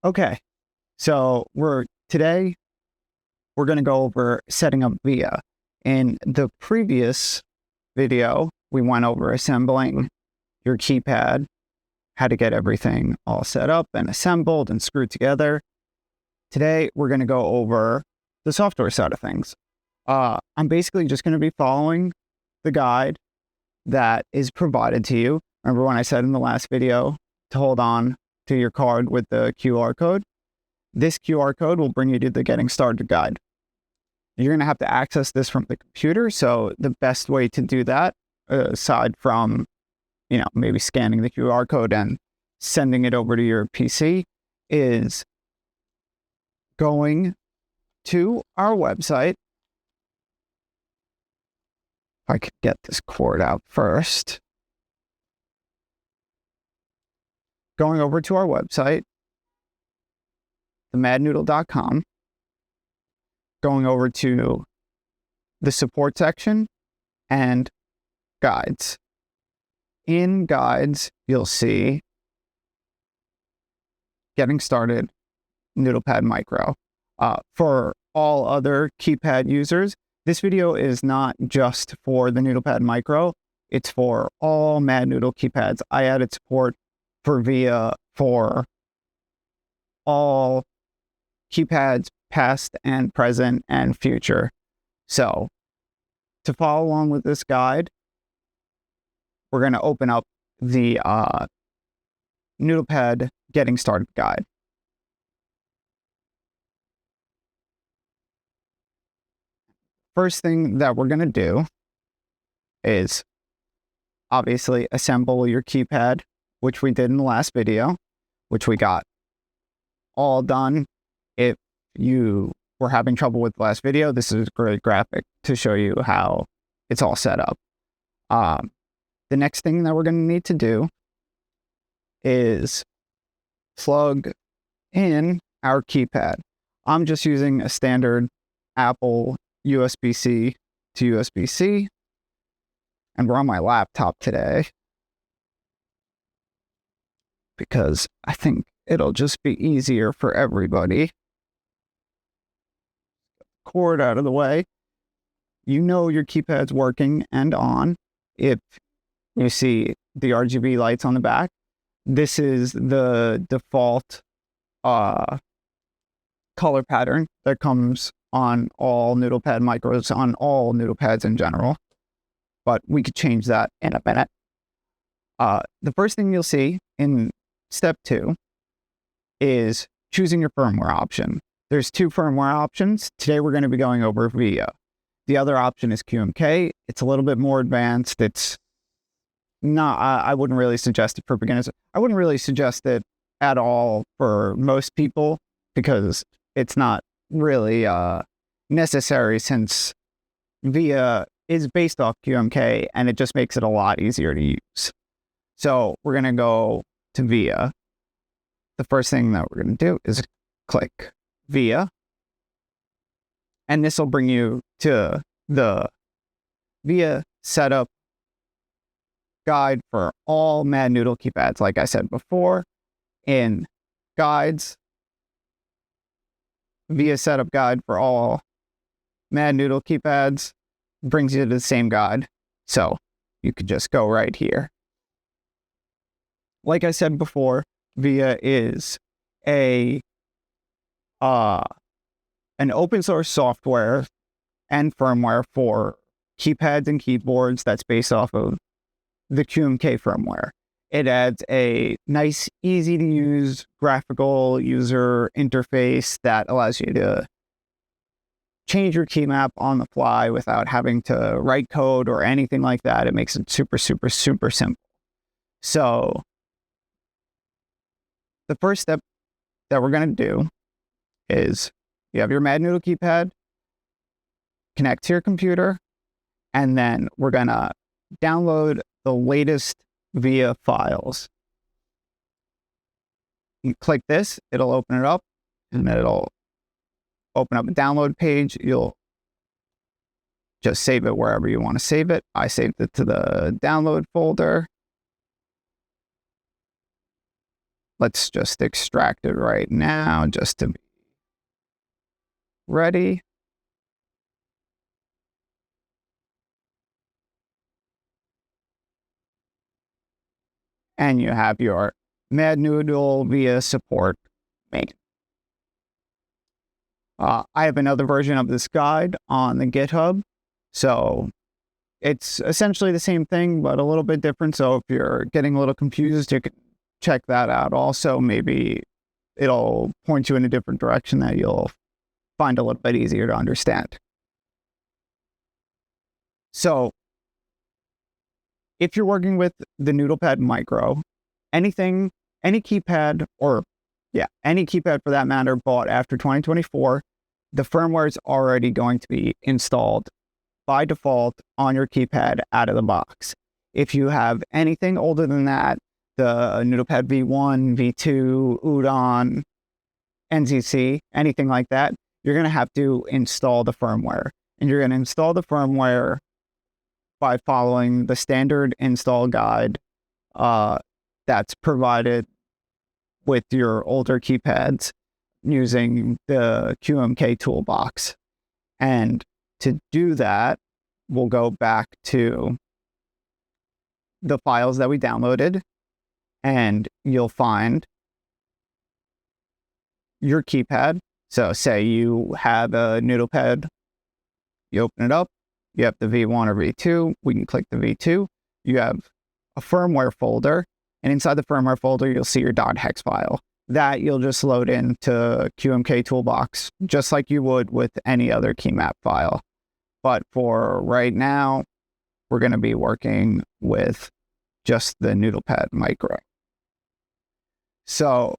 Okay, so today we're going to go over setting up VIA. In the previous video, we went over assembling your keypad, how to get everything all set up and assembled and screwed together. Today, we're going to go over the software side of things. I'm basically just going to be following the guide that is provided to you. Remember when I said in the last video to hold on to your card with the QR code? This QR code will bring you to the Getting Started guide. You're going to have to access this from the computer, so the best way to do that, aside from, maybe scanning the QR code and sending it over to your PC, is going to our website. If I could get this cord out first. Going over to our website, themadnoodle.com, going over to the support section and guides. In guides, you'll see Getting Started NoodlePad Micro. For all other keypad users, this video is not just for the NoodlePad Micro, it's for all Mad Noodle Keypads. I added support for VIA for all keypads, past and present and future. So, to follow along with this guide, we're going to open up the NoodlePad Getting Started guide. First thing that we're going to do is obviously assemble your keypad, which we did in the last video, which we got all done. If you were having trouble with the last video, this is a great graphic to show you how it's all set up. The next thing that we're going to need to do is plug in our keypad. I'm just using a standard Apple USB-C to USB-C, and we're on my laptop today because I think it'll just be easier for everybody. Cord out of the way. You know your keypad's working and on if you see the RGB lights on the back. This is the default color pattern that comes on all NoodlePad micros, on all NoodlePads in general. But we could change that in a minute. The first thing you'll see in step 2 is choosing your firmware option. There's 2 firmware options. Today we're going to be going over VIA. The other option is QMK. It's a little bit more advanced. It's not, I wouldn't really suggest it for beginners. I wouldn't really suggest it at all for most people because it's not really necessary, since VIA is based off QMK and it just makes it a lot easier to use. So we're going to go to VIA. The first thing that we're going to do is click VIA, and this will bring you to the VIA setup guide for all Mad Noodle Keypads. Like I said before, in guides, VIA setup guide for all Mad Noodle Keypads brings you to the same guide, so you could just go right here. Like I said before, VIA is an open source software and firmware for keypads and keyboards that's based off of the QMK firmware. It adds a nice, easy to use graphical user interface that allows you to change your key map on the fly without having to write code or anything like that. It makes it super, super, super simple. So the first step that we're going to do is you have your Mad Noodle Keypad, connect to your computer, and then we're going to download the latest VIA files. You click this, it'll open it up, and then it'll open up a download page. You'll just save it wherever you want to save it. I saved it to the download folder. Let's just extract it right now just to be ready. And you have your Mad Noodle via support main. I have another version of this guide on the GitHub. So it's essentially the same thing, but a little bit different. So if you're getting a little confused, you can check that out also. Maybe it'll point you in a different direction that you'll find a little bit easier to understand. So if you're working with the NoodlePad Micro, any keypad, or any keypad for that matter, bought after 2024, the firmware is already going to be installed by default on your keypad out of the box. If you have anything older than that, the NoodlePad V1, V2, Udon, NZC, anything like that, you're going to have to install the firmware. And you're going to install the firmware by following the standard install guide that's provided with your older keypads using the QMK toolbox. And to do that, we'll go back to the files that we downloaded, and you'll find your keypad. So say you have a NoodlePad, you open it up, you have the V1 or V2, we can click the V2, you have a firmware folder, and inside the firmware folder, you'll see your .hex file. That you'll just load into QMK Toolbox, just like you would with any other keymap file. But for right now, we're going to be working with just the NoodlePad Micro. So,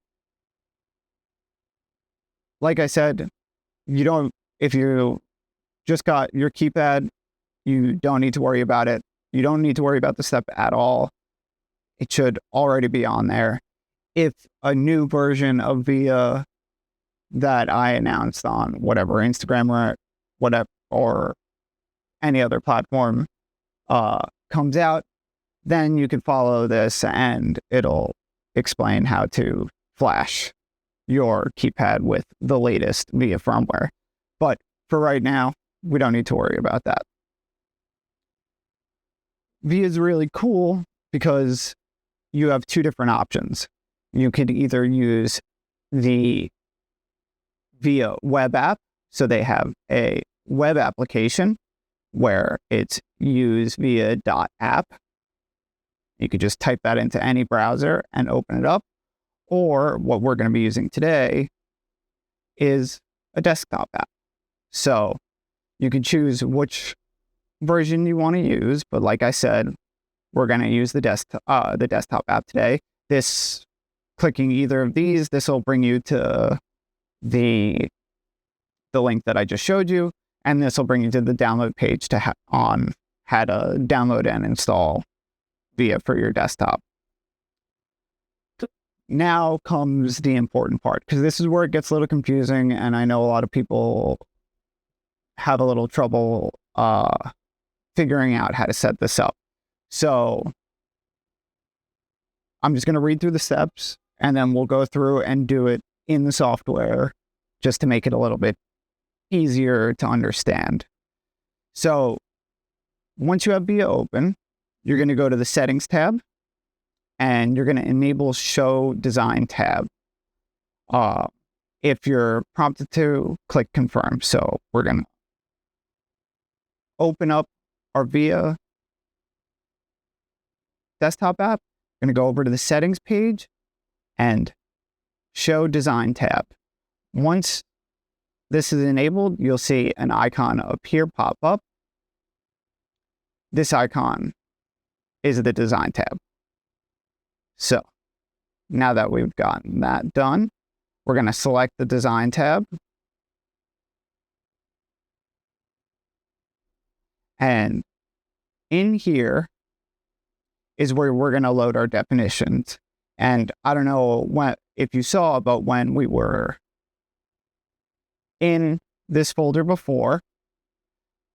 like I said, if you just got your keypad, you don't need to worry about it. You don't need to worry about the step at all. It should already be on there. If a new version of VIA that I announced on whatever Instagram or whatever, or any other platform comes out, then you can follow this and it'll explain how to flash your keypad with the latest VIA firmware. But for right now, we don't need to worry about that. VIA is really cool because you have two different options. You could either use the VIA web app. So they have a web application where it's usevia.app. You could just type that into any browser and open it up. Or what we're going to be using today is a desktop app. So you can choose which version you want to use. But like I said, we're going to use the desktop app today. Clicking either of these, this will bring you to the link that I just showed you, and this will bring you to the download page on how to download and install VIA for your desktop. Now comes the important part, because this is where it gets a little confusing, and I know a lot of people have a little trouble figuring out how to set this up. So I'm just going to read through the steps, and then we'll go through and do it in the software just to make it a little bit easier to understand. So once you have VIA open, you're going to go to the Settings tab, and you're going to enable Show Design tab. If you're prompted to, click Confirm. So we're going to open up our VIA desktop app. We're going to go over to the Settings page and Show Design tab. Once this is enabled, you'll see an icon up here pop up. This icon is the Design tab. So now that we've gotten that done, we're going to select the Design tab. And in here is where we're going to load our definitions. And I don't know if you saw, but when we were in this folder before,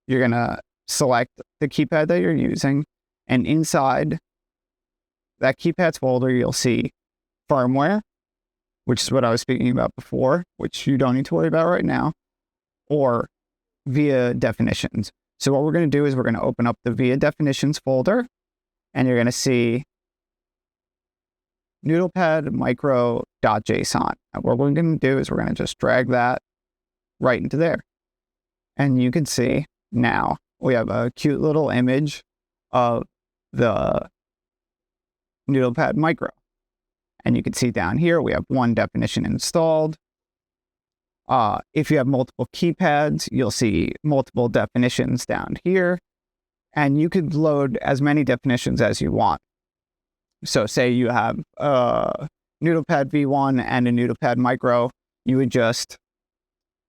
you're going to select the keypad that you're using. And inside that keypads folder, you'll see firmware, which is what I was speaking about before, which you don't need to worry about right now, or via definitions. So what we're going to do is we're going to open up the via definitions folder, and you're going to see NoodlePad micro.json. And what we're going to do is we're going to just drag that right into there. And you can see now we have a cute little image of the NoodlePad micro. And you can see down here, we have one definition installed. If you have multiple keypads, you'll see multiple definitions down here. And you could load as many definitions as you want. So say you have a NoodlePad V1 and a NoodlePad micro, you would just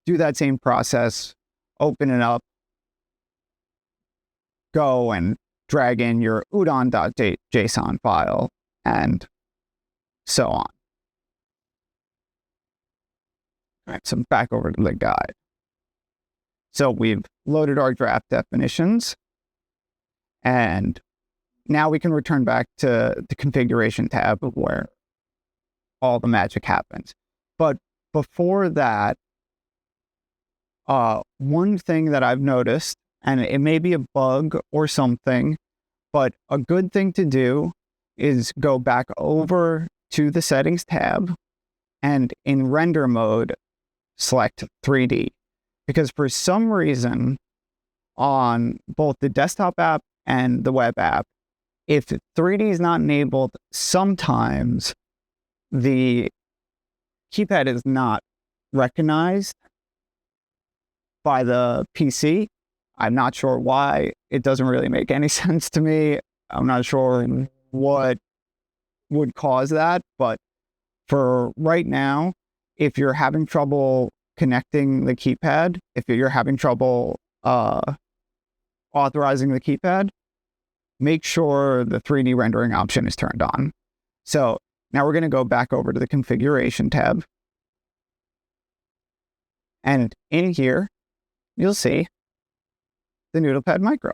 do that same process, open it up, go and drag in your udon.json file, and so on. All right, so back over to the guide. So we've loaded our draft definitions, and now we can return back to the configuration tab where all the magic happens. But before that, one thing that I've noticed, and it may be a bug or something, but a good thing to do is go back over to the settings tab and in render mode, select 3D. Because for some reason on both the desktop app and the web app, if 3D is not enabled, sometimes the keypad is not recognized by the PC. I'm not sure why. It doesn't really make any sense to me. I'm not sure what would cause that, but for right now, if you're having trouble connecting the keypad, if you're having trouble authorizing the keypad, make sure the 3D rendering option is turned on. So now we're going to go back over to the configuration tab. And in here, you'll see the NoodlePad Micro.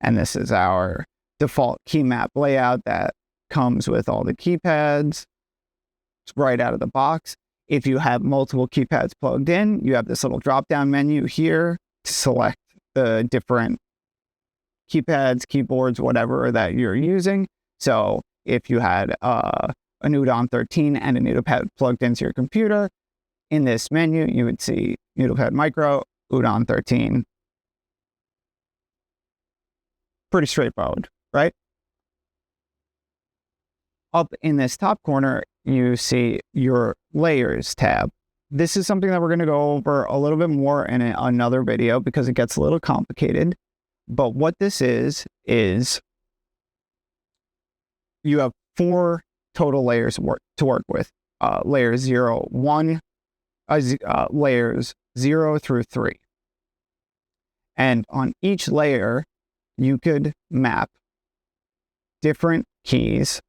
And this is our default key map layout that comes with all the keypads. It's right out of the box. If you have multiple keypads plugged in, you have this little drop-down menu here to select the different keypads, keyboards, whatever that you're using. So if you had a Udon 13 and a NoodlePad plugged into your computer, in this menu, you would see NoodlePad Micro, Udon 13. Pretty straightforward, right? Up in this top corner, you see your Layers tab. This is something that we're going to go over a little bit more in another video because it gets a little complicated. But what this is you have 4 total layers to work with. Layers 0, 1, layers 0 through 3. And on each layer, you could map different keys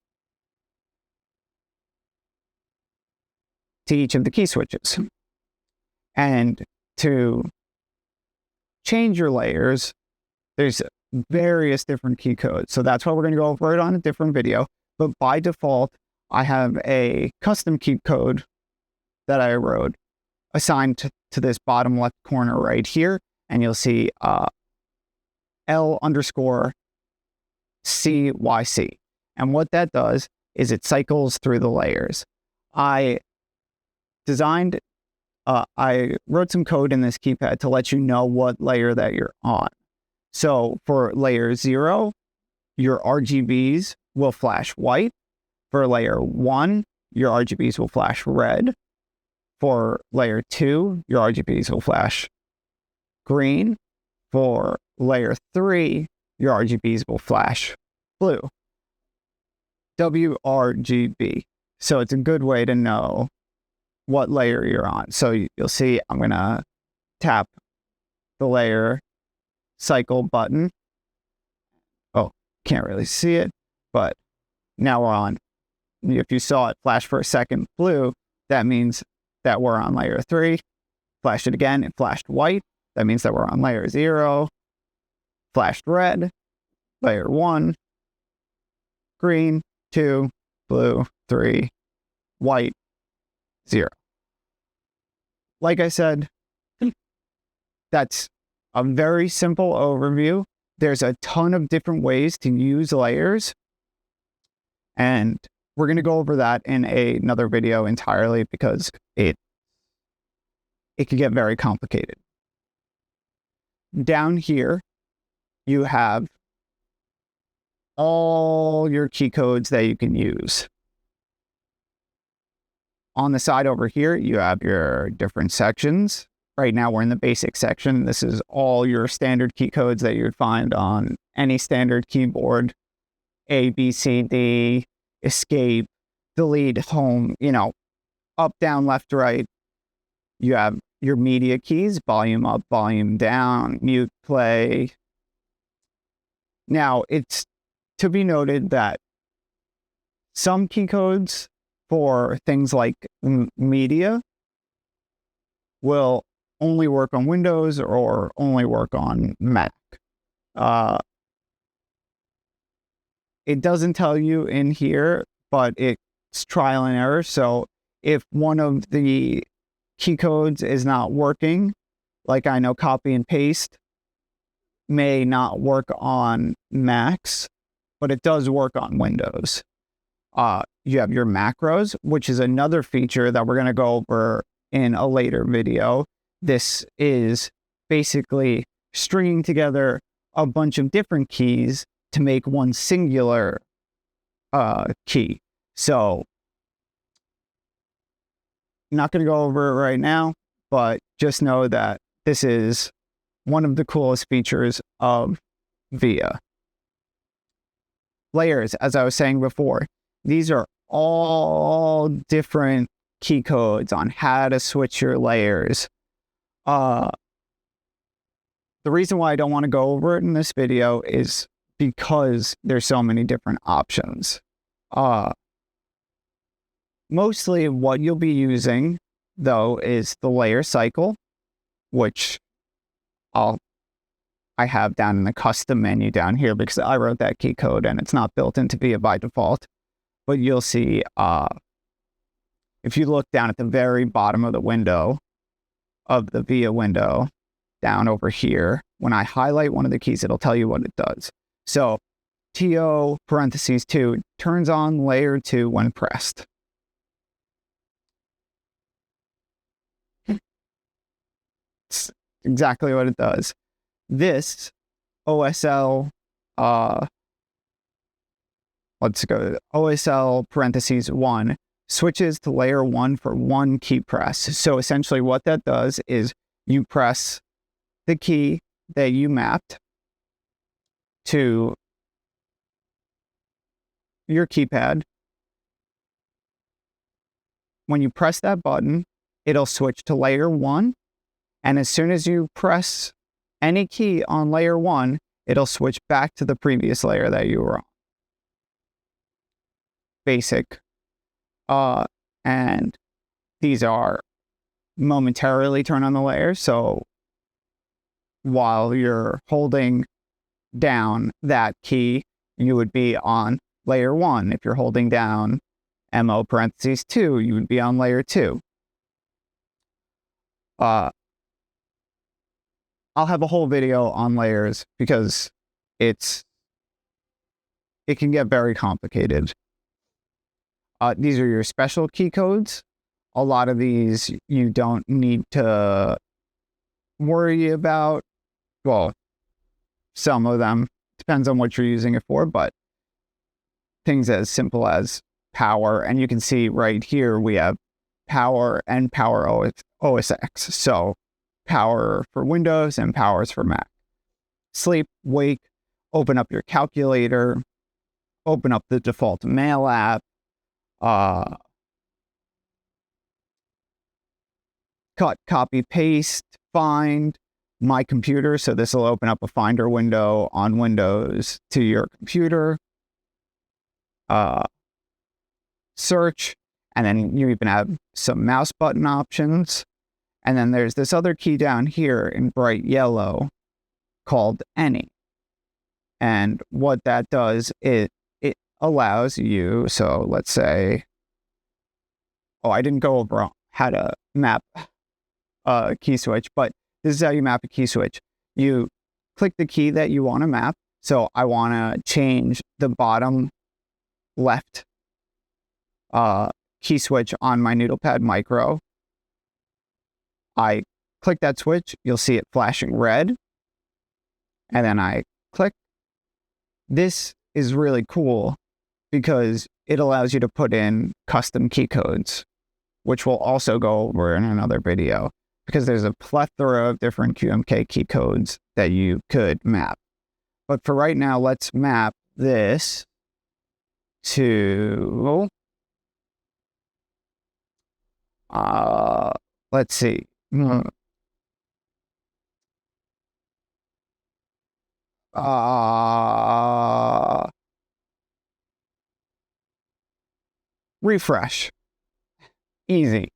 to each of the key switches. And to change your layers, there's various different key codes. So that's why we're going to go over it on a different video. But by default, I have a custom key code that I wrote assigned to this bottom left corner right here. And you'll see L_CYC. And what that does is it cycles through the layers. I wrote some code in this keypad to let you know what layer that you're on. So for layer 0, your RGBs will flash white. For layer 1, your RGBs will flash red. For layer 2, your RGBs will flash green. For layer 3, your RGBs will flash blue. WRGB. So it's a good way to know what layer you're on. So you'll see I'm going to tap the layer cycle button. Oh, can't really see it, but now we're on. If you saw it flash for a second blue, that means that we're on layer 3. Flashed it again, it flashed white. That means that we're on layer 0. Flashed red, layer 1, green, 2, blue, 3, white, 0. Like I said, that's a very simple overview. There's a ton of different ways to use layers, and we're going to go over that in another video entirely because it can get very complicated. Down here, you have all your key codes that you can use. On the side over here, you have your different sections. Right now, we're in the basic section. This is all your standard key codes that you would find on any standard keyboard. A, B, C, D, escape, delete, home, up, down, left, right. You have your media keys, volume up, volume down, mute, play. Now, it's to be noted that some key codes for things like media will only work on Windows or only work on Mac. It doesn't tell you in here, but it's trial and error. So if one of the key codes is not working, like I know copy and paste may not work on Macs, but it does work on Windows. You have your macros, which is another feature that we're going to go over in a later video. This is basically stringing together a bunch of different keys to make one singular key. So, I'm not going to go over it right now, but just know that this is one of the coolest features of VIA. Layers, as I was saying before, these are all different key codes on how to switch your layers. The reason why I don't want to go over it in this video is because there's so many different options. Mostly what you'll be using, though, is the layer cycle, which I have down in the custom menu down here because I wrote that key code and it's not built into VIA by default. But you'll see, if you look down at the very bottom of the window, of the VIA window, down over here, when I highlight one of the keys, it'll tell you what it does. So TO parentheses 2 turns on layer 2 when pressed. It's exactly what it does. This OSL, let's go, OSL parentheses 1 switches to layer 1 for one key press. So essentially what that does is you press the key that you mapped to your keypad. When you press that button, it'll switch to layer 1. And as soon as you press any key on layer 1, it'll switch back to the previous layer that you were on. Basic. And these are momentarily turn on the layer. So while you're holding down that key, you would be on layer 1. If you're holding down MO parentheses 2, you would be on layer 2. I'll have a whole video on layers because it can get very complicated. These are your special key codes. A lot of these you don't need to worry about. Well, some of them, depends on what you're using it for, but things as simple as power, and you can see right here we have power and power OS X. So power for Windows and powers for Mac. Sleep, wake, open up your calculator, open up the default mail app, cut, copy, paste, find, my computer. So this will open up a Finder window on Windows to your computer. Search, and then you even have some mouse button options. And then there's this other key down here in bright yellow called Any. And what that does is it allows you, so let's say, I didn't go over how to map a key switch, but this is how you map a key switch. You click the key that you want to map. So I want to change the bottom left key switch on my NoodlePad Micro. I click that switch, you'll see it flashing red, and then I click. This is really cool because it allows you to put in custom key codes, which we'll also go over in another video, because there's a plethora of different QMK key codes that you could map. But for right now, let's map this to, let's see. Refresh. Easy.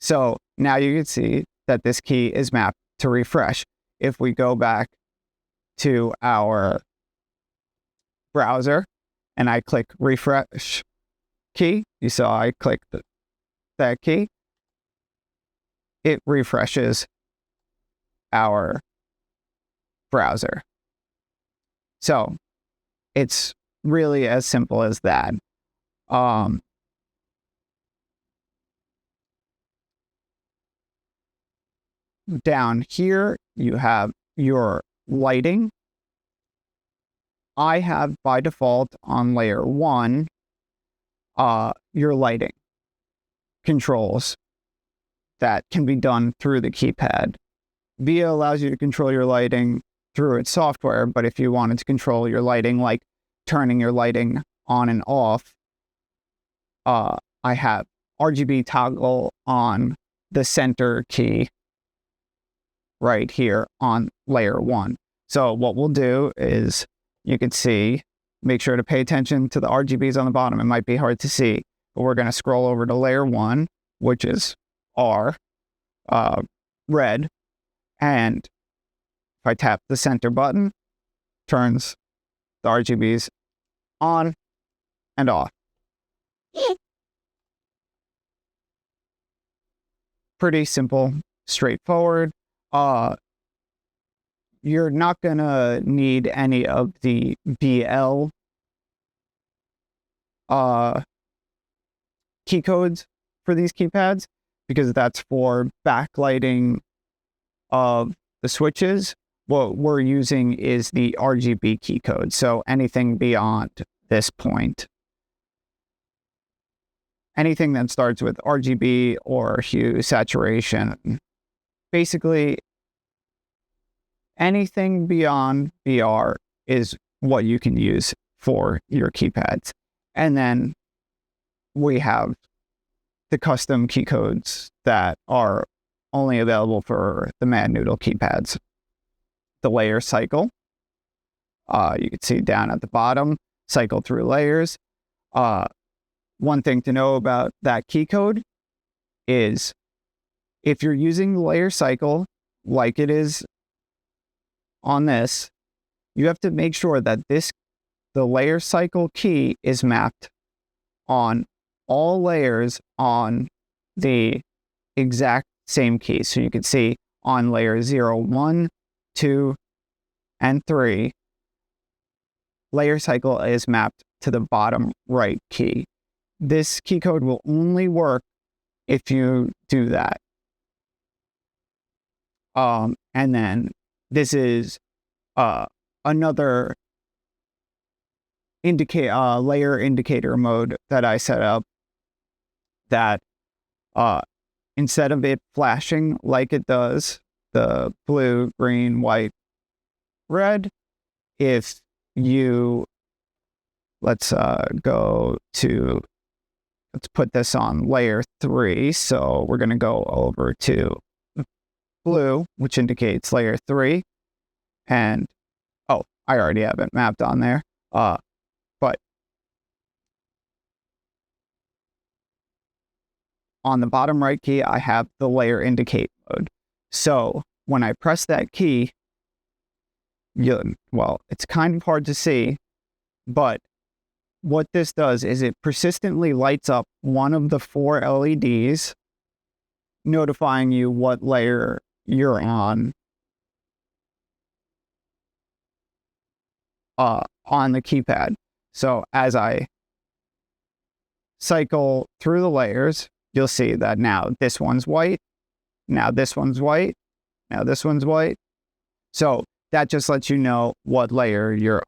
So now you can see that this key is mapped to refresh. If we go back to our browser and I click refresh key, you saw I clicked that key, it refreshes our browser. So it's really as simple as that. Down here, you have your lighting. I have by default on layer 1, your lighting controls that can be done through the keypad. VIA allows you to control your lighting through its software, but if you wanted to control your lighting, like turning your lighting on and off, I have RGB toggle on the center key right here on layer 1. So what we'll do is, you can see, make sure to pay attention to the RGBs on the bottom. It might be hard to see, but we're going to scroll over to layer 1, which is R, red, and if I tap the center button, turns the RGBs on and off. Pretty simple, straightforward. You're not gonna need any of the BL key codes for these keypads, because that's for backlighting of the switches. What we're using is the RGB key code. So anything beyond this point, anything that starts with RGB or hue, saturation, basically anything beyond BR is what you can use for your keypads. And then we have the custom key codes that are only available for the Mad Noodle Keypads. The layer cycle, you can see down at the bottom, cycle through layers. One thing to know about that key code is if you're using the layer cycle like it is on this, you have to make sure that the layer cycle key is mapped on all layers on the exact same key. So you can see on layer 0, 1, 2, and 3, layer cycle is mapped to the bottom right key. This key code will only work if you do that. And then this is another layer indicator mode that I set up, that instead of it flashing like it does, the blue, green, white, red, if you, let's put this on layer 3. So we're going to go over to blue, which indicates layer 3. And, oh, I already have it mapped on there. But on the bottom right key, I have the layer indicate mode. So when I press that key, well, it's kind of hard to see, but what this does is it persistently lights up one of the 4 LEDs notifying you what layer you're on the keypad. So as I cycle through the layers, you'll see that now this one's white, now this one's white, now this one's white. So that just lets you know what layer you're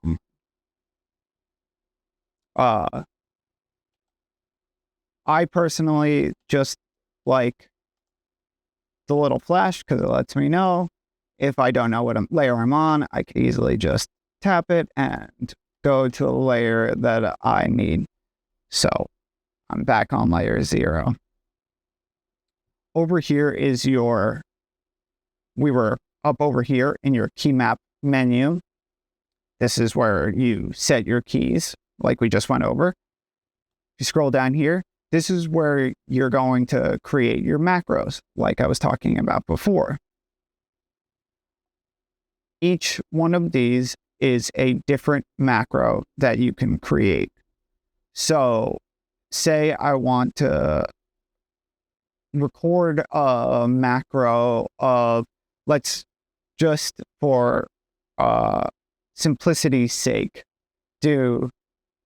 on. I personally just like the little flash because it lets me know. If I don't know what layer I'm on, I can easily just tap it and go to the layer that I need. So I'm back on layer 0. Over here is we were up over here in your key map menu. This is where you set your keys, like we just went over. If you scroll down here, this is where you're going to create your macros, like I was talking about before. Each one of these is a different macro that you can create. So say I want to record a macro of, let's just for simplicity's sake, do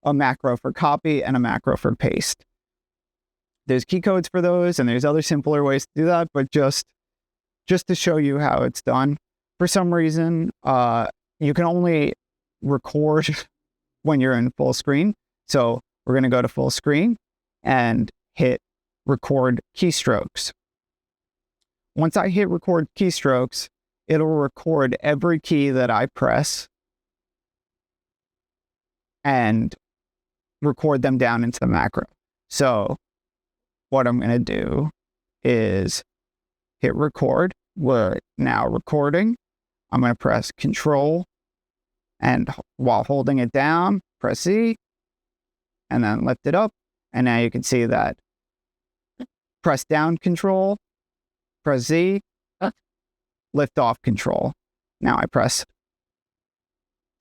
a macro for copy and a macro for paste. There's keycodes for those, and there's other simpler ways to do that, but just to show you how it's done. For some reason, you can only record when you're in full screen. So we're going to go to full screen and hit record keystrokes. Once I hit record keystrokes, it'll record every key that I press and record them down into the macro. So what I'm going to do is hit record. We're now recording. I'm going to press Control, and while holding it down, press Z, and then lift it up. And now you can see that press down Control, press Z, lift off Control. Now I press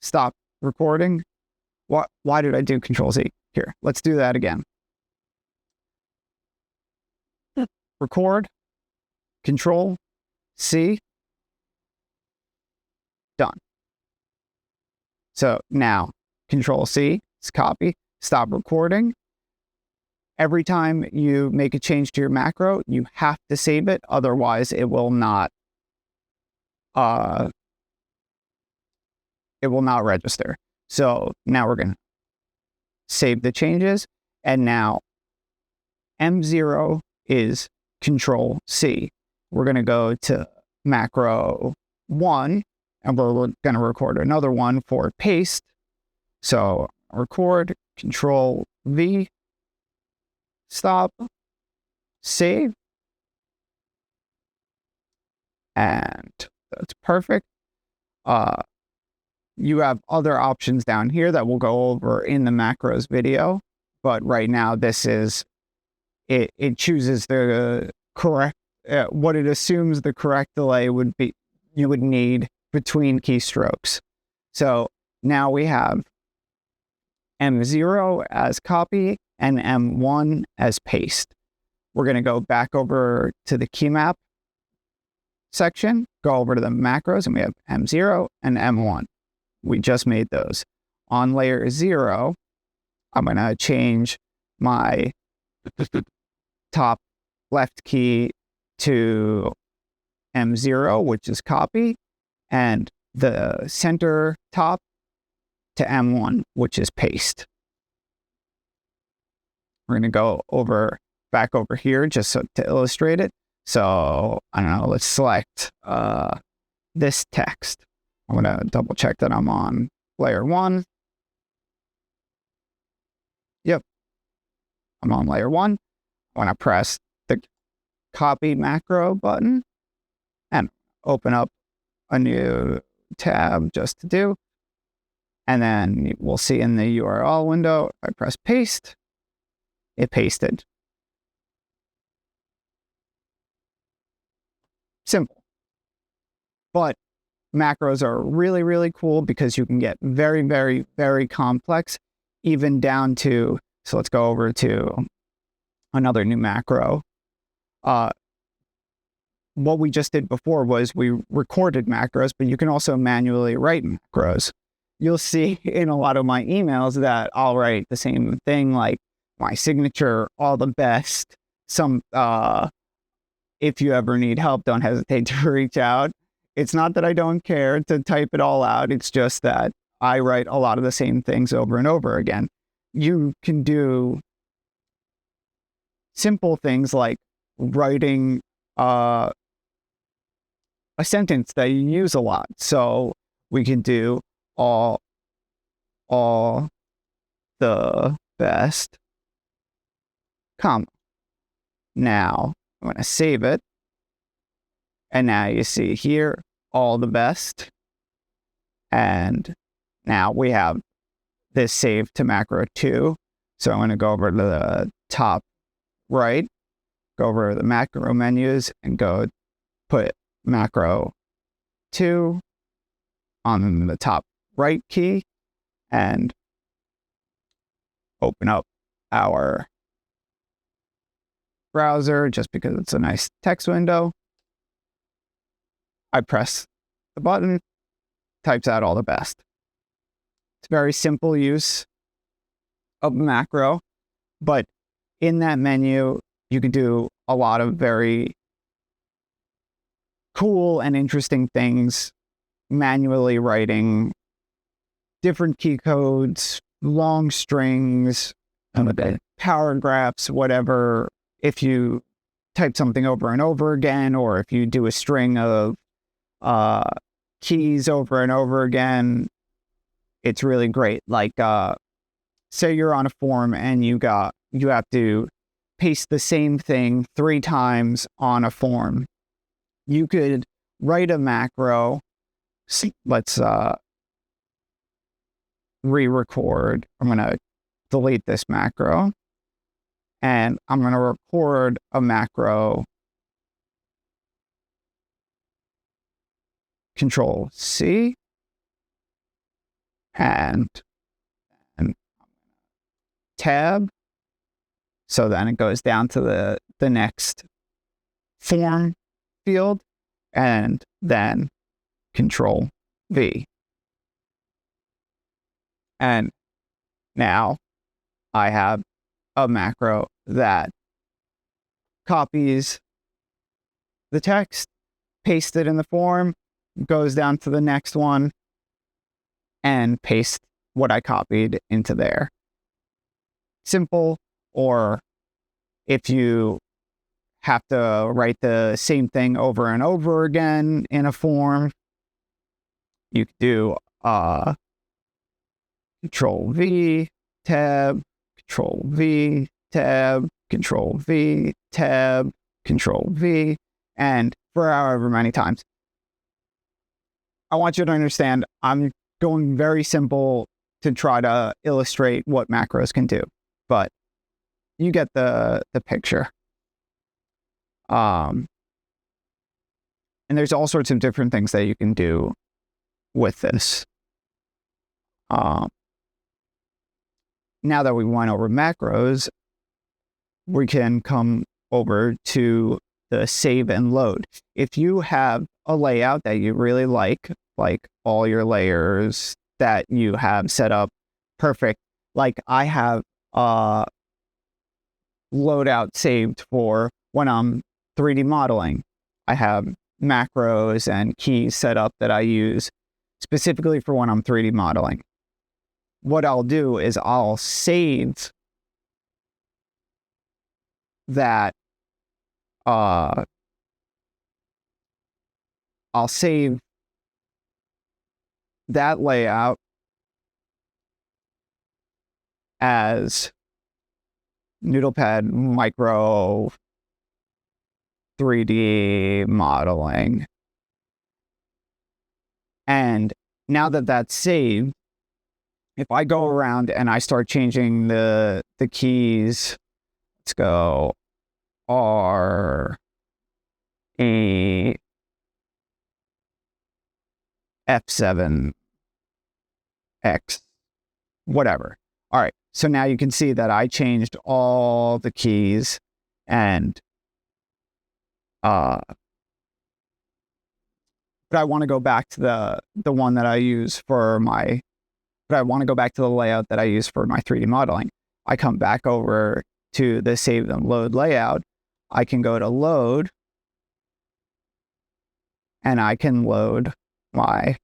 stop recording. Why did I do Control Z? Here, let's do that again. Record, Control, C, done. So now Control C is copy, stop recording. Every time you make a change to your macro, you have to save it, otherwise it will not register. So now we're going to save the changes, and now M0 is Control C. We're going to go to macro 1, and we're going to record another one for paste. So record, Control V, stop, save, and that's perfect. You have other options down here that we'll go over in the macros video, but right now this is it chooses the correct what it assumes the correct delay would be you would need between keystrokes. So now we have M0 as copy and M1 as paste. We're going to go back over to the key map section, go over to the macros, and we have M0 and M1. We just made those. On layer 0, I'm going to change my top left key to M0, which is copy, and the center top to M1, which is paste. We're going to go back over here just to illustrate it. So, I don't know, let's select this text. I'm going to double check that I'm on layer 1. Yep, I'm on layer 1. I'm going to press the copy macro button and open up a new tab just to do. And then we'll see in the URL window, if I press paste, it pasted. Simple. But macros are really, really cool because you can get very, very, very complex, even down to, so let's go over to another new macro. what we just did before was we recorded macros, but you can also manually write macros. You'll see in a lot of my emails that I'll write the same thing, like my signature, all the best. If you ever need help, don't hesitate to reach out. It's not that I don't care to type it all out. It's just that I write a lot of the same things over and over again. You can do simple things like writing a sentence that you use a lot. So we can do all the best, comma. Now I'm going to save it. And now you see here, all the best. And now we have this saved to macro 2. So I'm going to go over to the top right, go over to the macro menus and go put macro 2 on the top right key and open up our browser just because it's a nice text window. I press the button, types out all the best. It's very simple use of macro, but in that menu, you can do a lot of very cool and interesting things, manually writing different key codes, long strings, paragraphs, whatever. If you type something over and over again, or if you do a string of keys over and over again, it's really great. Like, say you're on a form and you have to paste the same thing 3 times on a form. You could write a macro. Let's re-record. I'm going to delete this macro. And I'm going to record a macro. Control C. And tab. So then it goes down to the next form field. And then Control V. And now I have a macro that copies the text, pastes it in the form, goes down to the next one, and pastes what I copied into there. Simple. Or if you have to write the same thing over and over again in a form, you could do Control V, tab, Control V, tab, Control V, tab, Control V, and for however many times. I want you to understand I'm going very simple to try to illustrate what macros can do, but you get the picture. And there's all sorts of different things that you can do with this. Now that we went over macros, we can come over to the save and load. If you have a layout that you really like all your layers that you have set up perfect, like I have loadout saved for when I'm 3D modeling. I have macros and keys set up that I use specifically for when I'm 3D modeling. What I'll do is I'll save that I'll save that layout as NoodlePad Micro 3D modeling. And now that that's saved, if I go around and I start changing the keys, let's go R, E, F7, X, whatever. All right, so now you can see that I changed all the keys, and but I want to go back to the one that I use for my, but I want to go back to the layout that I use for my 3D modeling. I come back over to the save and load layout. I can go to load, and I can load my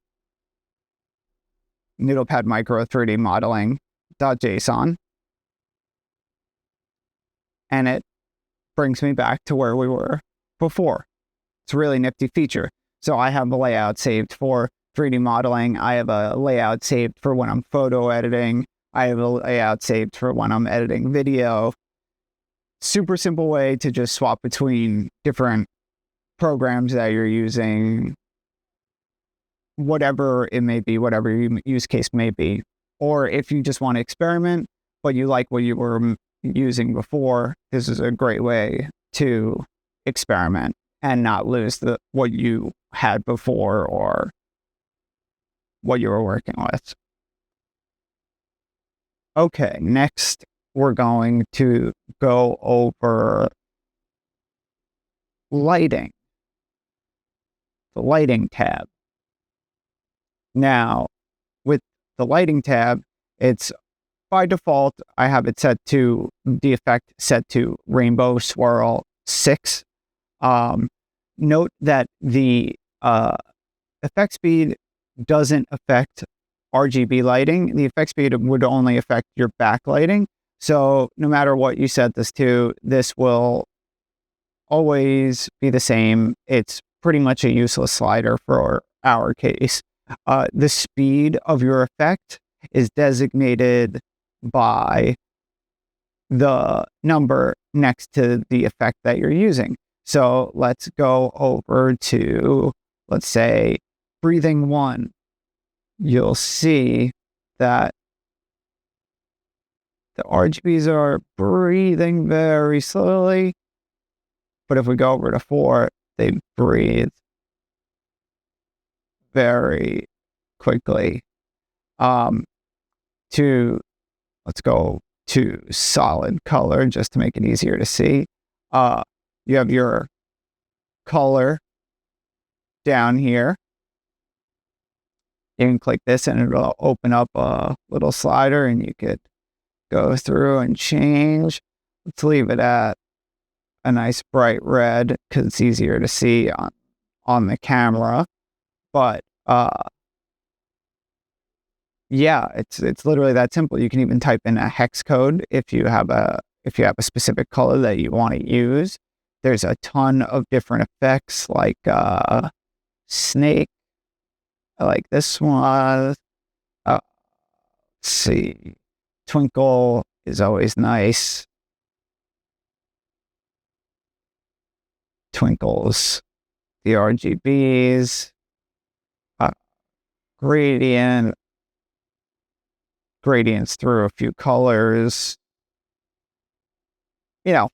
NoodlePad micro 3D modeling.json, and it brings me back to where we were before. It's a really nifty feature. So I have a layout saved for 3D modeling. I have a layout saved for when I'm photo editing. I have a layout saved for when I'm editing video. Super simple way to just swap between different programs that you're using, whatever it may be, whatever your use case may be. Or if you just want to experiment, but you like what you were using before, this is a great way to experiment and not lose what you had before or what you were working with. Okay, next we're going to go over lighting, the lighting tab. Now, with the lighting tab, it's by default, I have it set to the effect set to Rainbow Swirl 6. Note that the effect speed doesn't affect RGB lighting. The effect speed would only affect your backlighting. So no matter what you set this to, this will always be the same. It's pretty much a useless slider for our case. The speed of your effect is designated by the number next to the effect that you're using. So let's go over to, let's say, breathing 1. You'll see that the RGBs are breathing very slowly. But if we go over to 4, they breathe very quickly. Let's go to solid color just to make it easier to see. You have your color down here. You can click this and it'll open up a little slider and you could go through and change. Let's leave it at a nice bright red because it's easier to see on the camera. But yeah, it's literally that simple. You can even type in a hex code if you have a specific color that you want to use. There's a ton of different effects like snake. I like this one. Let's see. Twinkle is always nice. Twinkles. The RGBs. Gradient. Gradients through a few colors. You know,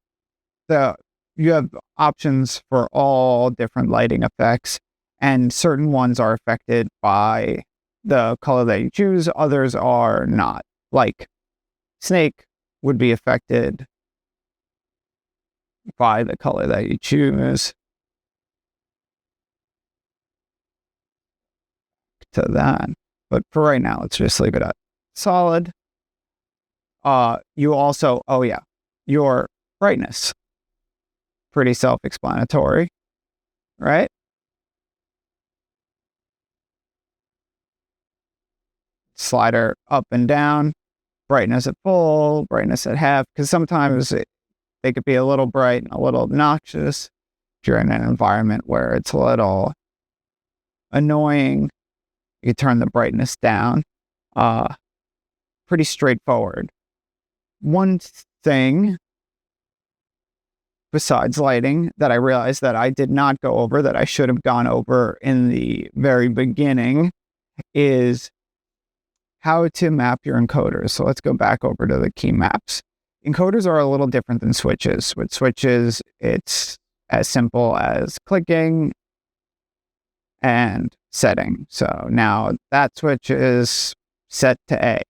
you have options for all different lighting effects, and certain ones are affected by the color that you choose, others are not. Like snake would be affected by the color that you choose. To that. But for right now, let's just leave it at solid. You also, your brightness. Pretty self-explanatory, right? Slider up and down, brightness at full, brightness at half, because sometimes they could be a little bright and a little obnoxious. If you're in an environment where it's a little annoying, you turn the brightness down. Pretty straightforward. One thing besides lighting that I realized that I did not go over, that I should have gone over in the very beginning, is how to map your encoders. So let's go back over to the Keymaps. Encoders are a little different than switches. With switches, it's as simple as clicking and setting. So now that switch is set to A.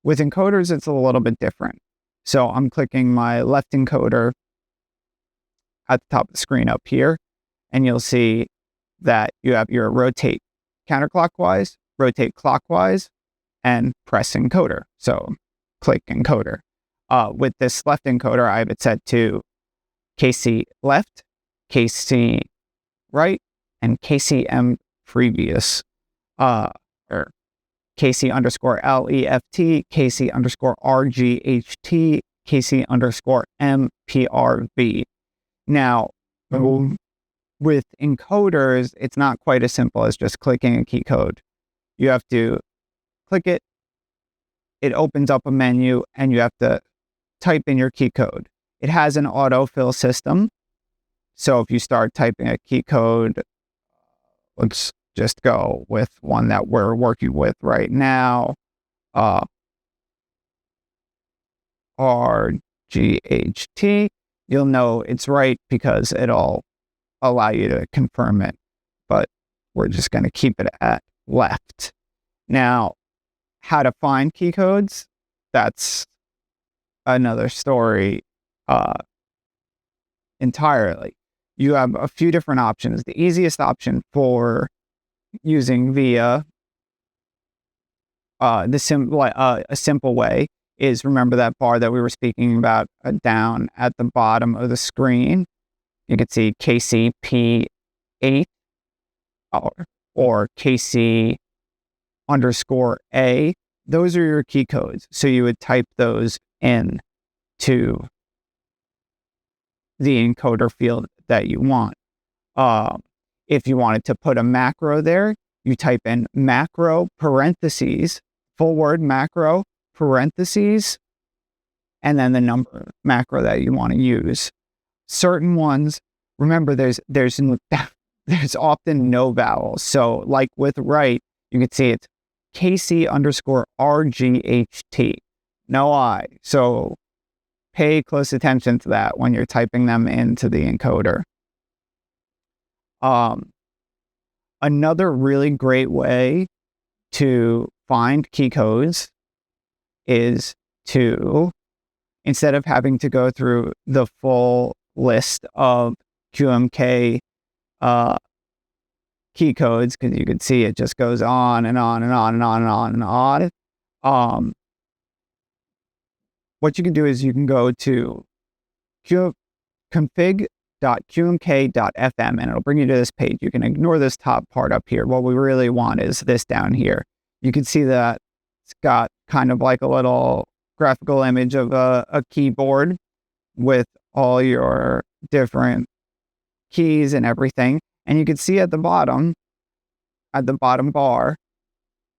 With encoders, it's a little bit different. So I'm clicking my left encoder at the top of the screen up here, and you'll see that you have your rotate counterclockwise, rotate clockwise, and press encoder. So click encoder. With this left encoder, I have it set to KC left, KC right, and KCM previous, or KC underscore LEFT, KC underscore RGHT, KC underscore MPRV. Now, with encoders, it's not quite as simple as just clicking a key code. You have to click it, it opens up a menu, and you have to type in your key code. It has an autofill system. So if you start typing a key code, let's just go with one that we're working with right now. RGHT. You'll know it's right because it'll allow you to confirm it, but we're just going to keep it at left. Now, how to find key codes, that's another story entirely. You have a few different options. The easiest option for using via a simple way is, remember that bar that we were speaking about down at the bottom of the screen? You can see KCP8 or KC underscore A. Those are your key codes. So you would type those in to the encoder field that you want. If you wanted to put a macro there, you type in macro parentheses, full word macro parentheses, and then the number macro that you want to use. Certain ones, remember, there's often no vowels. So like with right, you can see it's KC underscore RGHT, no I. So pay close attention to that when you're typing them into the encoder. Another really great way to find key codes is to, instead of having to go through the full list of QMK key codes, because you can see it just goes on and on and on and on and on and on. What you can do is you can go to config.qmk.fm and it'll bring you to this page. You can ignore this top part up here. What we really want is this down here. You can see that it's got kind of like a little graphical image of a keyboard with all your different keys and everything. And you can see at the bottom bar,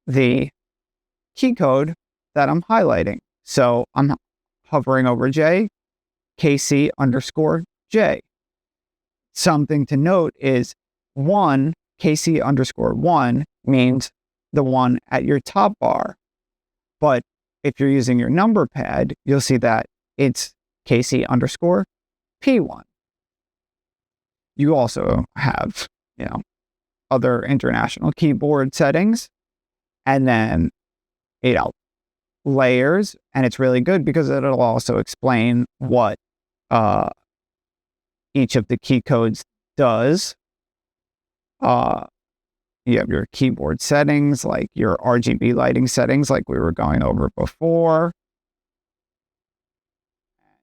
the key code that I'm highlighting. So I'm hovering over J, KC underscore J. Something to note is 1, KC underscore 1 means the one at your top bar. But if you're using your number pad, you'll see that it's KC underscore P1. You also have, other international keyboard settings, and then, layers. And it's really good because it'll also explain what each of the key codes does. You have your keyboard settings, like your RGB lighting settings, like we were going over before,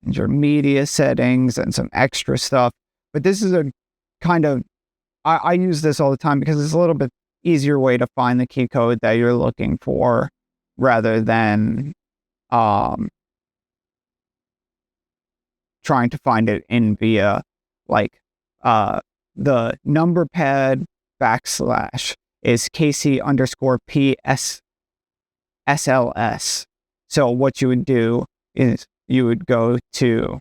and your media settings and some extra stuff. But this is a kind of, I use this all the time because it's a little bit easier way to find the key code that you're looking for, rather than trying to find it in via like the number pad / is KC underscore PS SLS. So what you would do is you would go to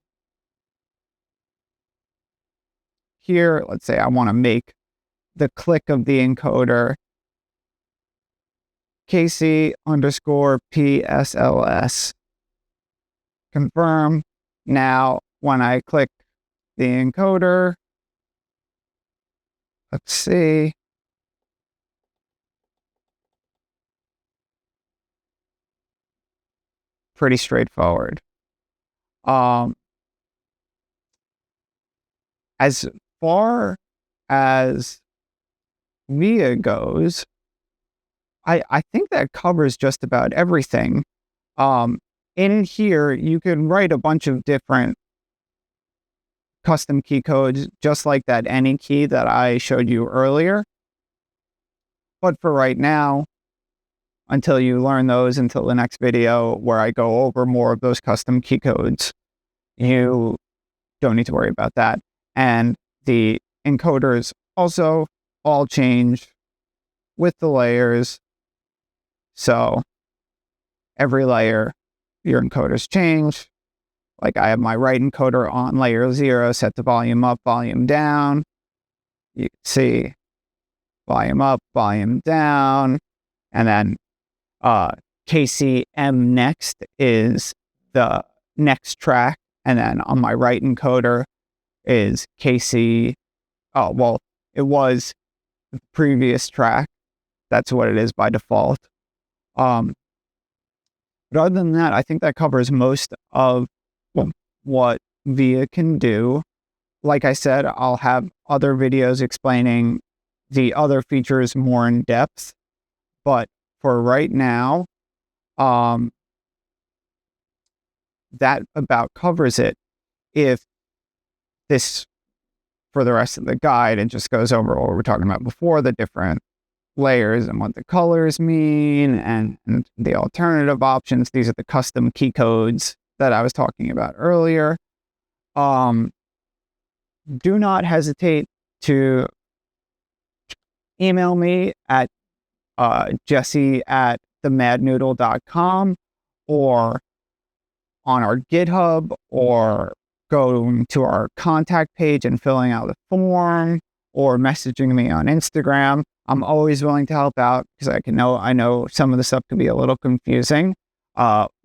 here. Let's say I want to make the click of the encoder KC underscore PSLS. Confirm. Now, when I click the encoder, let's see. Pretty straightforward. As far as VIA goes, I think that covers just about everything. In here, you can write a bunch of different custom key codes, just like that any key that I showed you earlier. But for right now, until you learn those, until the next video where I go over more of those custom key codes, you don't need to worry about that. And the encoders also all change with the layers. So every layer, your encoders change. Like I have my right encoder on layer 0 set to volume up, volume down. You can see volume up, volume down. And then KCM next is the next track. And then on my right encoder is KC. Oh, well, it was the previous track. That's what it is by default. But other than that, I think that covers most of what VIA can do. Like I said, I'll have other videos explaining the other features more in depth. But for right now, that about covers it. If this, for the rest of the guide, it just goes over what we were talking about before, the different layers and what the colors mean and the alternative options. These are the custom key codes that I was talking about earlier. Do not hesitate to email me at jesse@themadnoodle.com or on our GitHub, or going to our contact page and filling out the form, or messaging me on Instagram. I'm always willing to help out because I know some of the stuff can be a little confusing.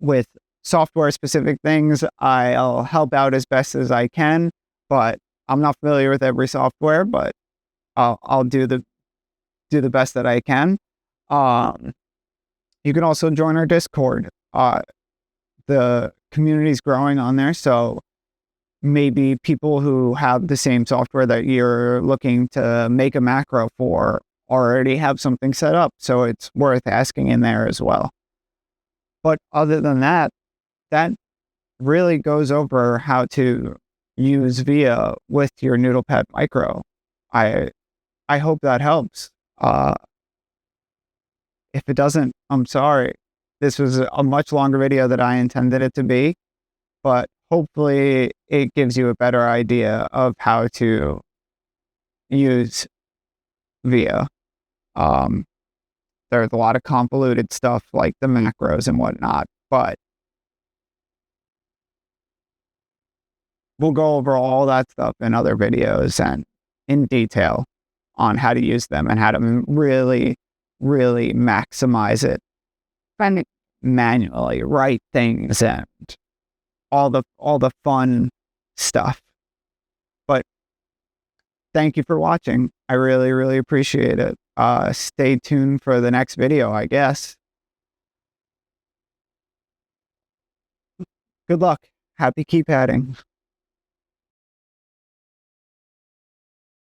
With software specific things, I'll help out as best as I can, but I'm not familiar with every software, but I'll do the best that I can. You can also join our Discord. The community's growing on there, so maybe people who have the same software that you're looking to make a macro for already have something set up, so it's worth asking in there as well. But other than that, that really goes over how to use VIA with your NoodlePad Micro. I hope that helps. If it doesn't, I'm sorry. This was a much longer video than I intended it to be, but hopefully it gives you a better idea of how to use VIA. There's a lot of convoluted stuff like the macros and whatnot, but we'll go over all that stuff in other videos and in detail on how to use them and how to really, really maximize it. And manually write things and all the fun stuff. But thank you for watching. I really, really appreciate it. Stay tuned for the next video, I guess. Good luck. Happy keypadding.